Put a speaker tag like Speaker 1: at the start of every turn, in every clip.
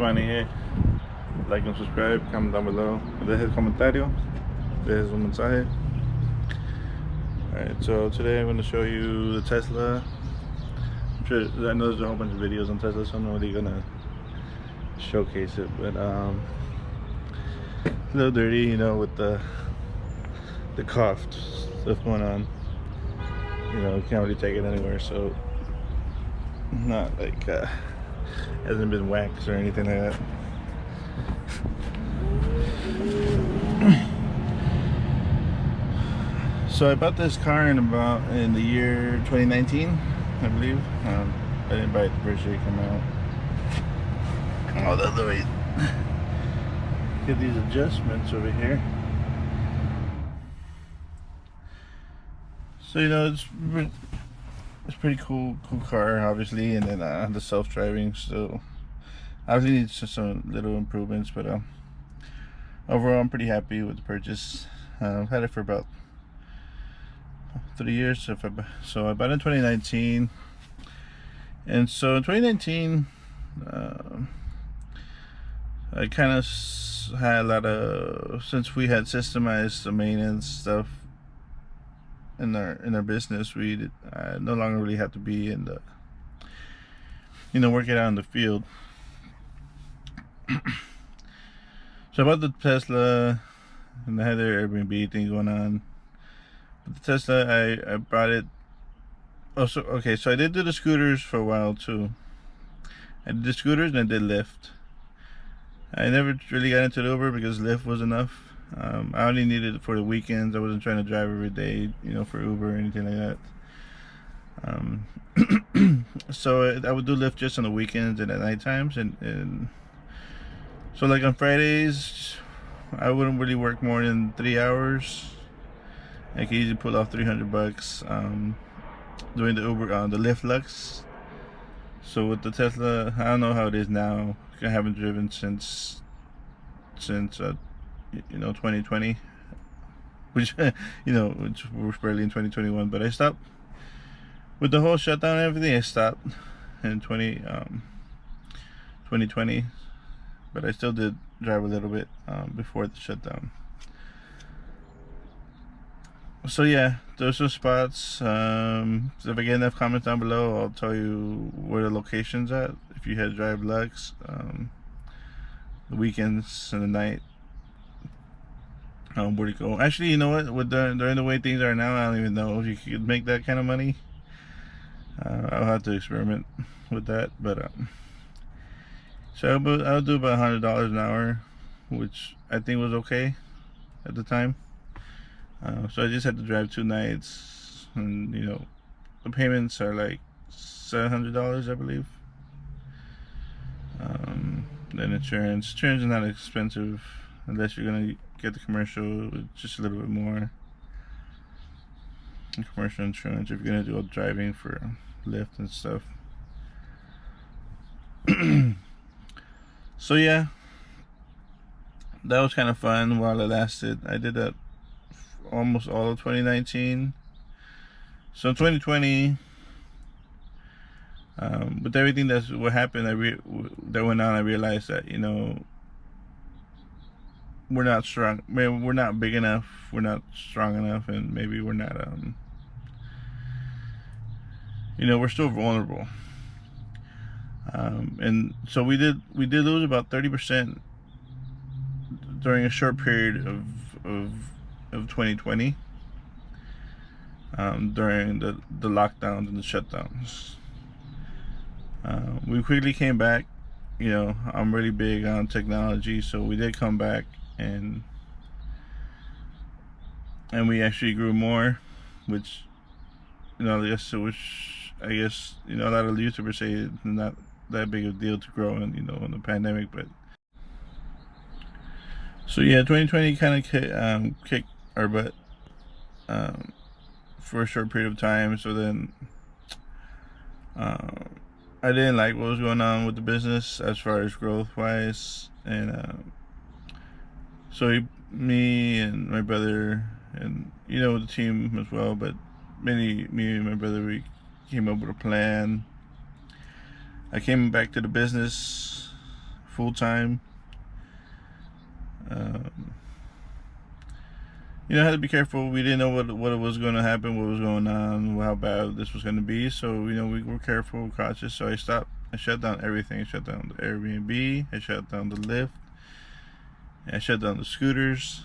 Speaker 1: manejé. Like and subscribe, comment down below. Deje el comentario. Deje un mensaje. Alright, so today I'm going to show you the Tesla. I'm sure, I know there's a whole bunch of videos on Tesla, so I'm not really going to showcase it. But a little dirty, you know, with the cough stuff going on. You know, you can't really take it anywhere, so not like hasn't been waxed or anything like that. So I bought this car in the year 2019, I believe. I didn't buy it the first year it came out. Oh, the other way. Get these adjustments over here. So, you know, it's pretty cool car, obviously, and then the self-driving still obviously needs some little improvements, but overall I'm pretty happy with the purchase. I've had it for about 3 years. So I bought it in 2019, and so in 2019 I kind of had a lot of, since we had systemized the maintenance stuff in our business, we no longer really have to be in the, you know, working out in the field. So I bought the Tesla, and I had their Airbnb thing going on. But the Tesla, I bought it. Oh, so okay, so I did do the scooters for a while too. I did the scooters and I did Lyft. I never really got into the Uber because Lyft was enough. I only needed it for the weekends. I wasn't trying to drive every day, you know, for Uber or anything like that. So I would do Lyft just on the weekends and at night times, and so like on Fridays I wouldn't really work more than 3 hours. I could easily pull off $300 doing the Uber on the Lyft Lux. So with the Tesla, I don't know how it is now. I haven't driven since you know, 2020, which you know, which we're barely in 2021. But I stopped with the whole shutdown and everything. I stopped in 2020, but I still did drive a little bit before the shutdown. So yeah, those are spots. So if I get enough comments down below, I'll tell you where the location's at. If you had drive Lux, the weekends and the night, where to go. Actually, you know what? With during the way things are now, I don't even know if you could make that kind of money. I'll have to experiment with that, but so I'll do about $100 an hour, which I think was okay at the time. So I just had to drive 2 nights, and you know, the payments are like $700, I believe. Then insurance is not expensive unless you're gonna get the commercial, with just a little bit more. And commercial insurance if you're gonna do all driving for Lyft and stuff. So yeah, that was kind of fun while it lasted. I did that almost all of 2019. So in 2020, with everything what happened, that went on, I realized that, you know, we're not strong. Maybe we're not big enough. We're not strong enough, and maybe we're not. You know, we're still vulnerable. And so we did lose about 30% during a short period of 2020, during the lockdowns and the shutdowns. We quickly came back. You know, I'm really big on technology, so we did come back, and we actually grew more, which, you know, I guess you know, a lot of YouTubers say it's not that big of a deal to grow in, you know, in the pandemic. But so yeah, 2020 kind of kicked our butt for a short period of time. So then I didn't like what was going on with the business as far as growth wise, and so me and my brother, and you know, the team as well, but me and my brother, we came up with a plan. I came back to the business full time. Um, I had to be careful. We didn't know what was going to happen, what was going on, how bad this was going to be. So we were careful, cautious. So I stopped. I shut down everything. I shut down the Airbnb. I shut down the Lyft. I shut down the scooters.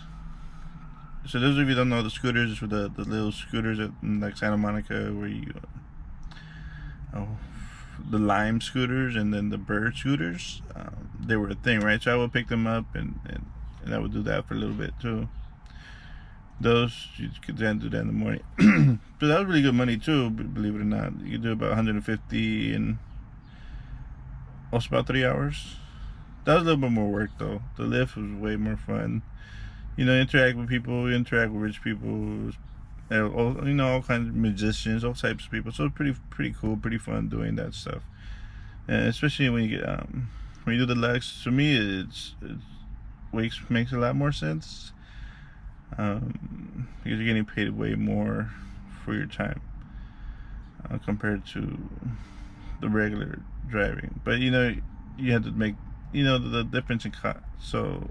Speaker 1: So those of you who don't know, the scooters is for the little scooters at like Santa Monica, where you the Lime scooters and then the Bird scooters. They were a thing, right? So I would pick them up and I would do that for a little bit too. Those you could then do that in the morning. So that was really good money too, believe it or not. You could do about 150 in also about 3 hours. That was a little bit more work though. The Lyft was way more fun. Interact with people, interact with rich people, all kinds of musicians, all types of people. So it's pretty cool, pretty fun doing that stuff. And especially when you get when you do the Lux, to me makes a lot more sense. Because you're getting paid way more for your time compared to the regular driving. But you have to make the difference in cost. So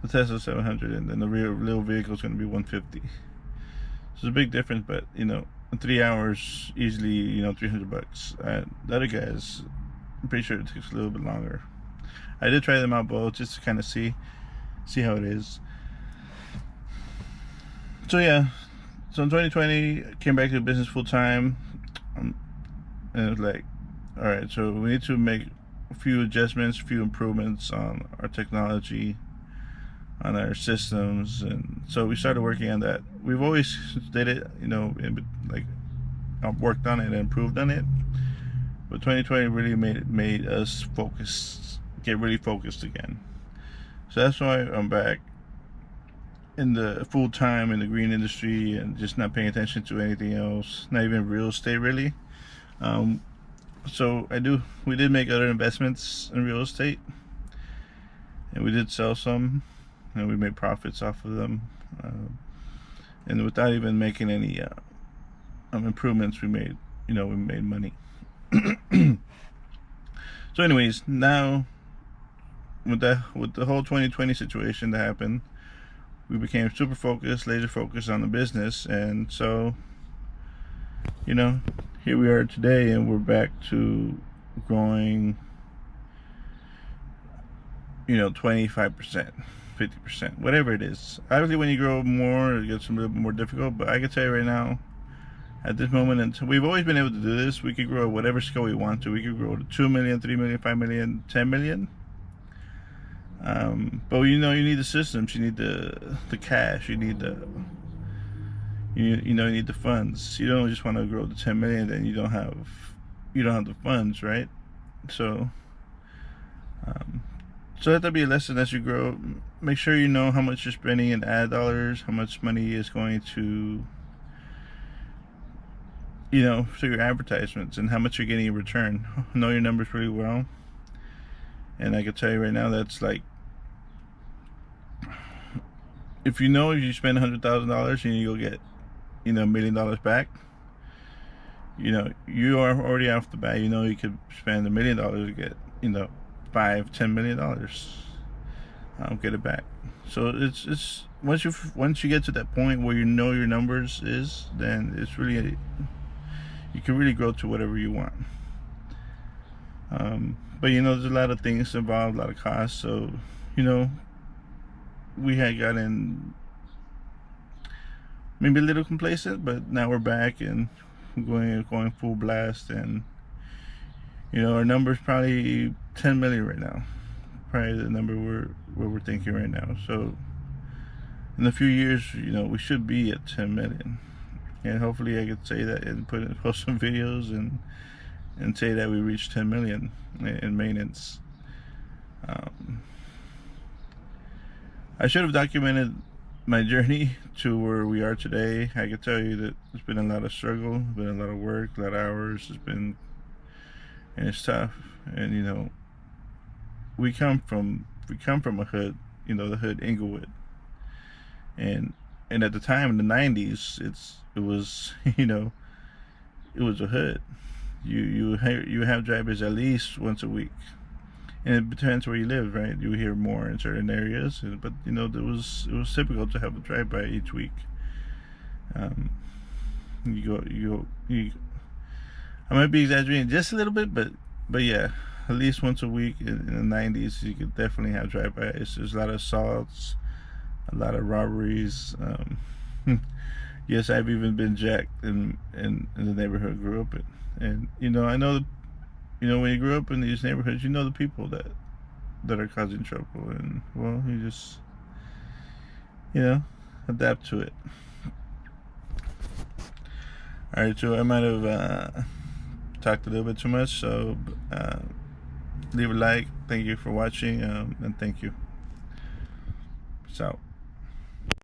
Speaker 1: the Tesla 700 and then the real little vehicle is going to be 150. So it's a big difference. But in 3 hours easily, $300. The other guys, I'm pretty sure it takes a little bit longer. I did try them out both just to kind of see how it is. So yeah, so in 2020, came back to the business full time, and it was like, all right, so we need to make a few adjustments, a few improvements on our technology, on our systems, and so we started working on that. We've always did it, worked on it and improved on it, but 2020 really made us get really focused again. So that's why I'm back in the full time in the green industry and just not paying attention to anything else, not even real estate really. So we did make other investments in real estate, and we did sell some, and we made profits off of them, and without even making any improvements, we made money. So anyways, now with the whole 2020 situation that happened, we became super focused, laser focused on the business, and so here we are today, and we're back to growing 25%, 50%, whatever it is. Obviously when you grow more it gets a little bit more difficult, but I can tell you right now, at this moment, and we've always been able to do this, we could grow whatever scale we want to. We could grow to 2 million, 3 million, 5 million, 10 million. But you need the systems, you need the cash, you need you need the funds. You don't just want to grow to 10 million, then you don't have the funds, right? So let that be a lesson as you grow. Make sure you know how much you're spending in ad dollars, how much money is going to for your advertisements, and how much you're getting in return. Know your numbers really well, and I can tell you right now, that's like, if you spend $100,000 and you'll get $1 million back, you are already off the bat. You could spend $1 million to get $5-10 million, get it back. So it's once you get to that point where your numbers is, then it's really, you can really grow to whatever you want. But there's a lot of things involved, a lot of costs. So we had gotten maybe a little complacent, but now we're back and going full blast, and our number's probably 10 million right now, probably the number we're thinking right now. So in a few years, we should be at 10 million, and hopefully I could say that and post some videos and say that we reached 10 million in maintenance. I should have documented my journey to where we are today. I can tell you that it's been a lot of struggle, been a lot of work, a lot of hours. And it's tough. And we come from a hood, the hood Inglewood, and at the time in the 90s, it was it was a hood. You have drivers at least once a week, And it depends where you live, right? You hear more in certain areas, but you know, it was typical to have a drive-by each week. You I might be exaggerating just a little bit, but yeah, at least once a week in the 90s, you could definitely have drive-bys. There's a lot of assaults, a lot of robberies. Yes, I've even been jacked in the neighborhood I grew up in, and you know, I know, you know, when you grew up in these neighborhoods, you know the people that are causing trouble, and well, you just, you know, adapt to it. All right, so I might have talked a little bit too much, so leave a like. Thank you for watching, and thank you. Peace out.